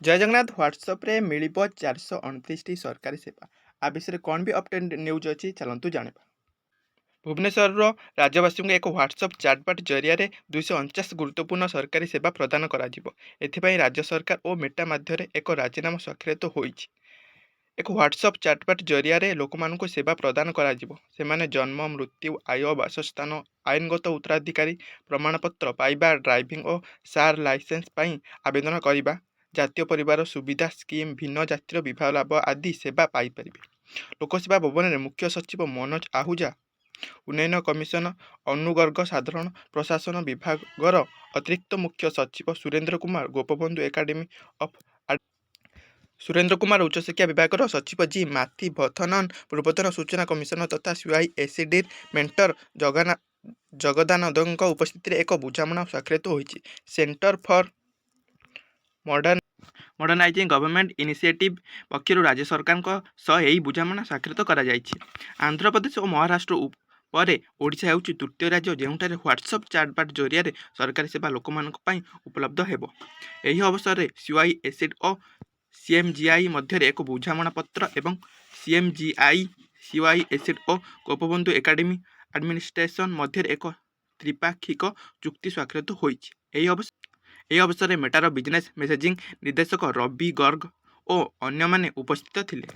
जय जगन्नाथ ह्वाट्सअप रे मिलिबो 429 सरकारी सेवा आ विषय कौन भी अपडेट न्यूज अच्छी चलतु जाना। भुवनेश्वर राज्यवासी एक ह्वाट्सअप चाटबाट जरिया 249 गुरुत्वपूर्ण सरकारी सेवा प्रदान करा जिवो। एथिपाई राज्य सरकार और मेटा मध्य एक राजीनामा स्वाक्षरित होईछि। एक ह्वाट्सअप चाटबाट जरिया लोकमानंकु सेवा प्रदान करा जिवो। सेमाने जन्म मृत्यु आय बासस्थान आईनगत उत्तराधिकारी प्रमाणपत्र पाइबा ड्राइविंग और सार लाइसेंस पाई आवेदन करने जातीय परिवार सुविधा स्कीम भिन्न जातिर विवाह लाभ आदि सेवा पाइपर। लोकसेवा भवन में मुख्य सचिव मनोज आहूजा, उन्नयन कमिशन अनुगर्ग साधारण प्रशासन विभागर अतिरिक्त मुख्य सचिव सुरेंद्र कुमार, गोपबंधु एकाडेमी ऑफ सुरेंद्र कुमार, उच्चशिक्षा विभाग सचिव जी माथि भथनन, पूर्वतन सूचना कमिशनर तथा सीआईएसडी मेंटर जगदानंद उपस्थित एक बुझामणा स्वाक्षरित होईछि। Centre for modernising government initiative पक्षर राज्य सरकार सह यही बुझामणा स्वाक्षरित करा जायछि। आंध्र प्रदेश और महाराष्ट्र परे ओडिशा हेउछि तृतीय राज्य जेउठारे ह्वाट्सअप चाटबाट जरिया सरकारी सेवा लोकमानक पई उपलब्ध हेबो। एही अवसर में सीआईएसडी और सीएमजीआई मध्य एक बुझामणा पत्र एवं सीएमजीआई सीआईएसडी और गोपबंधु एकाडेमी एडमिनिस्ट्रेशन मध्य एक त्रिपाक्षिक चुक्ति स्वाक्षरित होईछि। एही अवसर में मेटार बिजनेस मेसेजिंग निर्देशक रवि गर्ग और अन्य माने उपस्थित थिले।